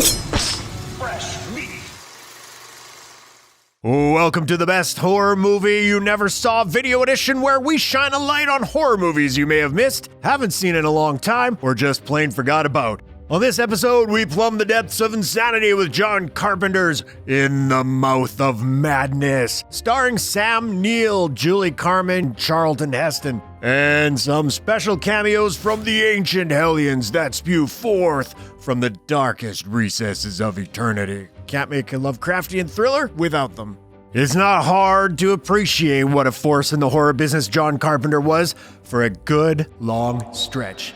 Fresh meat. Welcome to the best horror movie you never saw video edition, where we shine a light on horror movies you may have missed, haven't seen in a long time, or just plain forgot about. On this episode, we plumb the depths of insanity with John Carpenter's In the Mouth of Madness, starring Sam Neill, Julie Carmen, Charlton Heston, and some special cameos from the ancient hellions that spew forth from the darkest recesses of eternity. Can't make a Lovecraftian thriller without them. It's not hard to appreciate what a force in the horror business John Carpenter was for a good long stretch.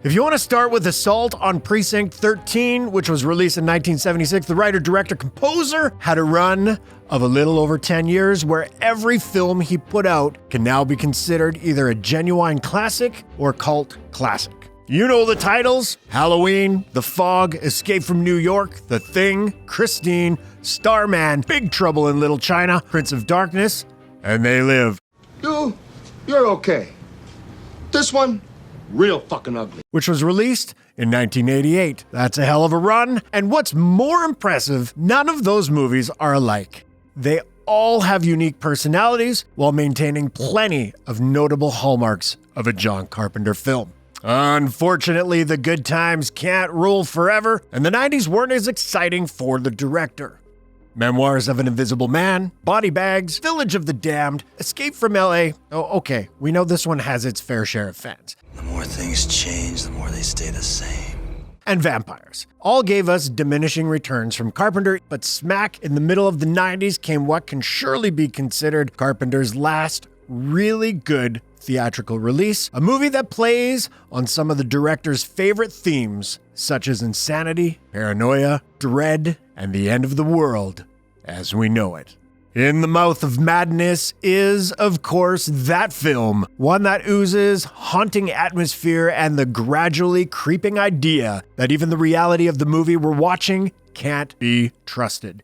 If you want to start with Assault on Precinct 13, which was released in 1976, the writer, director, composer had a run of a little over 10 years where every film he put out can now be considered either a genuine classic or cult classic. You know the titles: Halloween, The Fog, Escape from New York, The Thing, Christine, Starman, Big Trouble in Little China, Prince of Darkness, and They Live. You're okay. This one, real fucking ugly. Which was released in 1988. That's a hell of a run. And what's more impressive, none of those movies are alike. They all have unique personalities while maintaining plenty of notable hallmarks of a John Carpenter film. Unfortunately, the good times can't rule forever, and the 90s weren't as exciting for the director. Memoirs of an Invisible Man, Body Bags, Village of the Damned, Escape from LA. Oh, okay, we know this one has its fair share of fans. The more things change, the more they stay the same. And Vampires. All gave us diminishing returns from Carpenter, but smack in the middle of the 90s came what can surely be considered Carpenter's last really good theatrical release, a movie that plays on some of the director's favorite themes, such as insanity, paranoia, dread, and the end of the world as we know it. In the Mouth of Madness is, of course, that film, one that oozes haunting atmosphere and the gradually creeping idea that even the reality of the movie we're watching can't be trusted.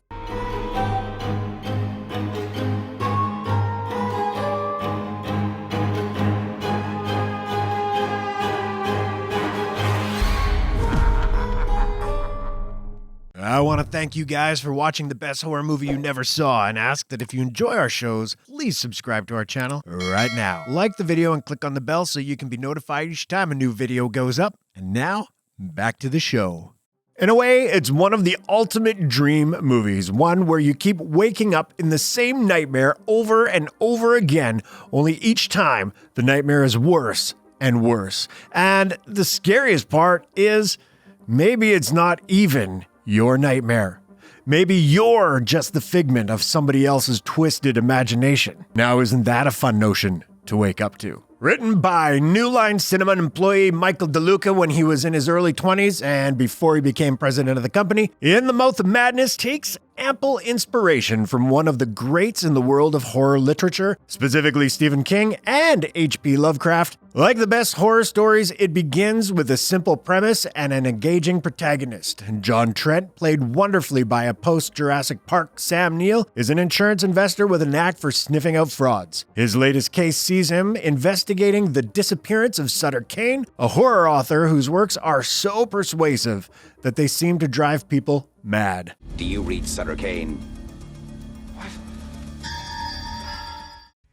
I want to thank you guys for watching the best horror movie you never saw, and ask that if you enjoy our shows, please subscribe to our channel right now. Like the video and click on the bell so you can be notified each time a new video goes up. And now, back to the show. In a way, it's one of the ultimate dream movies, one where you keep waking up in the same nightmare over and over again, only each time the nightmare is worse and worse. And the scariest part is, maybe it's not even your nightmare. Maybe you're just the figment of somebody else's twisted imagination. Now, isn't that a fun notion to wake up to? Written by New Line Cinema employee Michael DeLuca when he was in his early 20s and before he became president of the company, In the Mouth of Madness takes ample inspiration from one of the greats in the world of horror literature, specifically Stephen King and H.P. Lovecraft. Like the best horror stories, it begins with a simple premise and an engaging protagonist. John Trent, played wonderfully by a post-Jurassic Park Sam Neill, is an insurance investor with a knack for sniffing out frauds. His latest case sees him investigating the disappearance of Sutter Kane, a horror author whose works are so persuasive that they seem to drive people mad. Do you read Sutter Kane?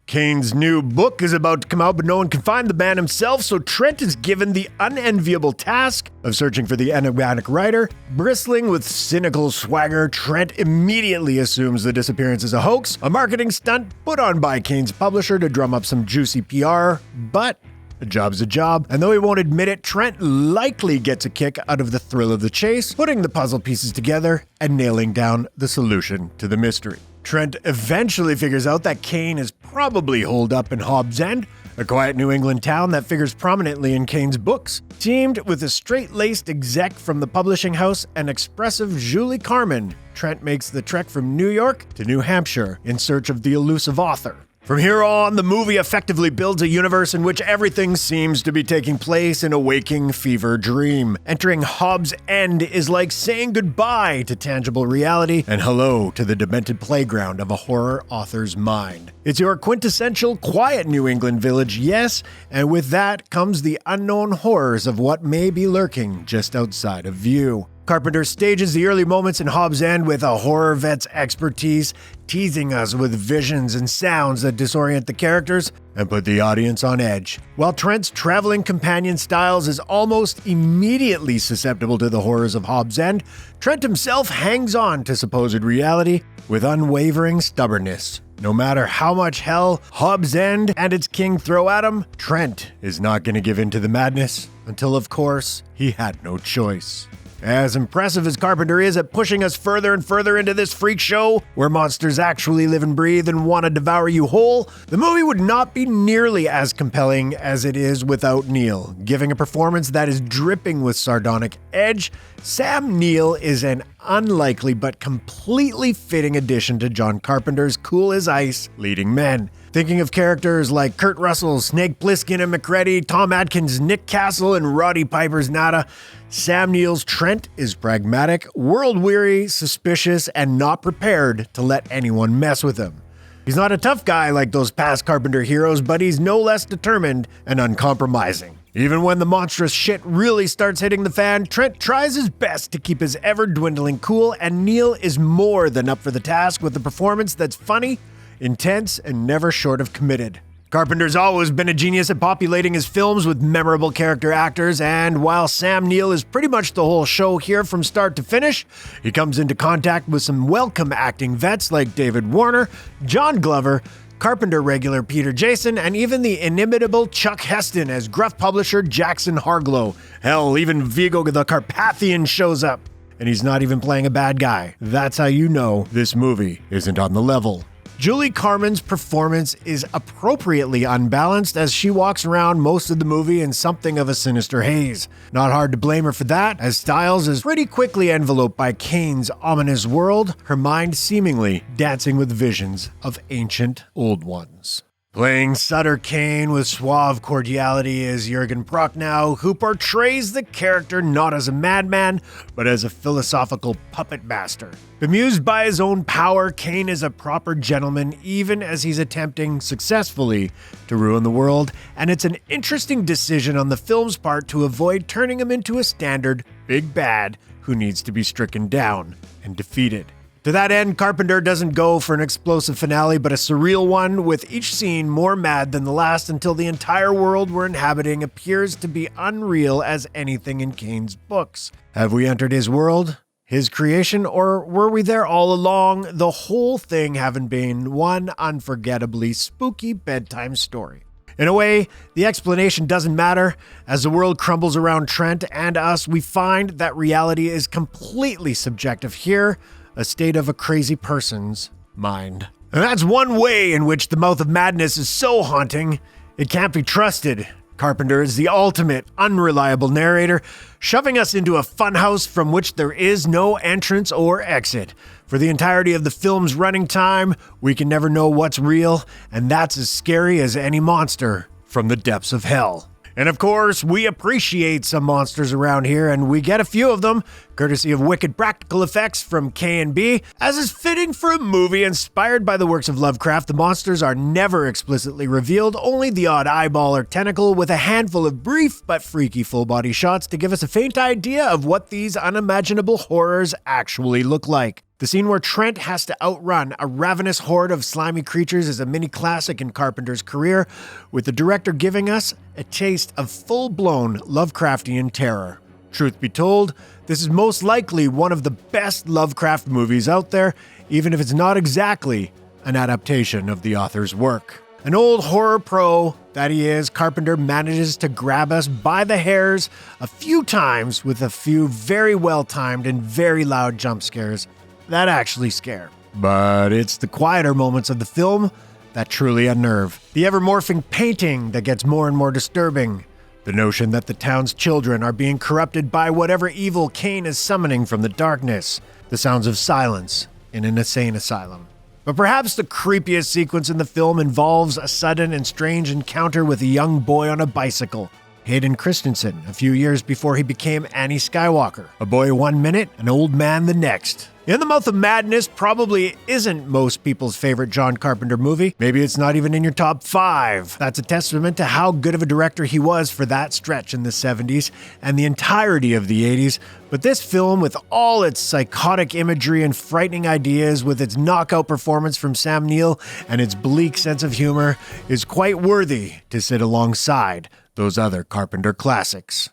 Kane's new book is about to come out, but no one can find the man himself, so Trent is given the unenviable task of searching for the enigmatic writer. Bristling with cynical swagger, Trent immediately assumes the disappearance is a hoax, a marketing stunt put on by Kane's publisher to drum up some juicy PR, but a job's a job, and though he won't admit it, Trent likely gets a kick out of the thrill of the chase, putting the puzzle pieces together and nailing down the solution to the mystery. Trent eventually figures out that Kane is probably holed up in Hobbs End, a quiet New England town that figures prominently in Kane's books. Teamed with a straight-laced exec from the publishing house and expressive Julie Carmen, Trent makes the trek from New York to New Hampshire in search of the elusive author. From here on, the movie effectively builds a universe in which everything seems to be taking place in a waking fever dream. Entering Hobbs End is like saying goodbye to tangible reality and hello to the demented playground of a horror author's mind. It's your quintessential quiet New England village, yes, and with that comes the unknown horrors of what may be lurking just outside of view. Carpenter stages the early moments in Hobbs End with a horror vet's expertise, teasing us with visions and sounds that disorient the characters and put the audience on edge. While Trent's traveling companion Styles is almost immediately susceptible to the horrors of Hobbs End, Trent himself hangs on to supposed reality with unwavering stubbornness. No matter how much hell Hobbs End and its king throw at him, Trent is not going to give in to the madness until, of course, he had no choice. As impressive as Carpenter is at pushing us further and further into this freak show, where monsters actually live and breathe and want to devour you whole, the movie would not be nearly as compelling as it is without Neill. Giving a performance that is dripping with sardonic edge, Sam Neill is an unlikely but completely fitting addition to John Carpenter's cool as ice leading men. Thinking of characters like Kurt Russell, Snake Plissken and McCready, Tom Atkins, Nick Castle, and Roddy Piper's Nada, Sam Neill's Trent is pragmatic, world-weary, suspicious, and not prepared to let anyone mess with him. He's not a tough guy like those past Carpenter heroes, but he's no less determined and uncompromising. Even when the monstrous shit really starts hitting the fan, Trent tries his best to keep his ever-dwindling cool, and Neill is more than up for the task with a performance that's funny, intense, and never short of committed. Carpenter's always been a genius at populating his films with memorable character actors, and while Sam Neill is pretty much the whole show here from start to finish, he comes into contact with some welcome acting vets like David Warner, John Glover, Carpenter regular Peter Jason, and even the inimitable Chuck Heston as gruff publisher Jackson Harglow. Hell, even Vigo the Carpathian shows up, and he's not even playing a bad guy. That's how you know this movie isn't on the level. Julie Carmen's performance is appropriately unbalanced as she walks around most of the movie in something of a sinister haze. Not hard to blame her for that, as Styles is pretty quickly enveloped by Kane's ominous world, her mind seemingly dancing with visions of ancient old ones. Playing Sutter Kane with suave cordiality is Jurgon Prochnow, who portrays the character not as a madman, but as a philosophical puppet master. Bemused by his own power, Kane is a proper gentleman even as he's attempting, successfully, to ruin the world, and it's an interesting decision on the film's part to avoid turning him into a standard big bad who needs to be stricken down and defeated. To that end, Carpenter doesn't go for an explosive finale, but a surreal one, with each scene more mad than the last until the entire world we're inhabiting appears to be unreal as anything in Kane's books. Have we entered his world, his creation, or were we there all along, the whole thing having been one unforgettably spooky bedtime story? In a way, the explanation doesn't matter. As the world crumbles around Trent and us, we find that reality is completely subjective here, a state of a crazy person's mind. And that's one way in which the Mouth of Madness is so haunting, it can't be trusted. Carpenter is the ultimate unreliable narrator, shoving us into a funhouse from which there is no entrance or exit. For the entirety of the film's running time, we can never know what's real, and that's as scary as any monster from the depths of hell. And of course, we appreciate some monsters around here, and we get a few of them, courtesy of wicked practical effects from K&B. As is fitting for a movie inspired by the works of Lovecraft, the monsters are never explicitly revealed, only the odd eyeball or tentacle, with a handful of brief but freaky full-body shots to give us a faint idea of what these unimaginable horrors actually look like. The scene where Trent has to outrun a ravenous horde of slimy creatures is a mini classic in Carpenter's career, with the director giving us a taste of full-blown Lovecraftian terror. Truth be told, this is most likely one of the best Lovecraft movies out there, even if it's not exactly an adaptation of the author's work. An old horror pro that he is, Carpenter manages to grab us by the hairs a few times with a few very well-timed and very loud jump scares that actually scare. But it's the quieter moments of the film that truly unnerve. The ever-morphing painting that gets more and more disturbing. The notion that the town's children are being corrupted by whatever evil Kane is summoning from the darkness. The sounds of silence in an insane asylum. But perhaps the creepiest sequence in the film involves a sudden and strange encounter with a young boy on a bicycle. Hayden Christensen, a few years before he became Annie Skywalker. A boy 1 minute, an old man the next. In the Mouth of Madness probably isn't most people's favorite John Carpenter movie. Maybe it's not even in your top 5. That's a testament to how good of a director he was for that stretch in the 70s and the entirety of the 80s. But this film, with all its psychotic imagery and frightening ideas, with its knockout performance from Sam Neill and its bleak sense of humor, is quite worthy to sit alongside those other Carpenter classics.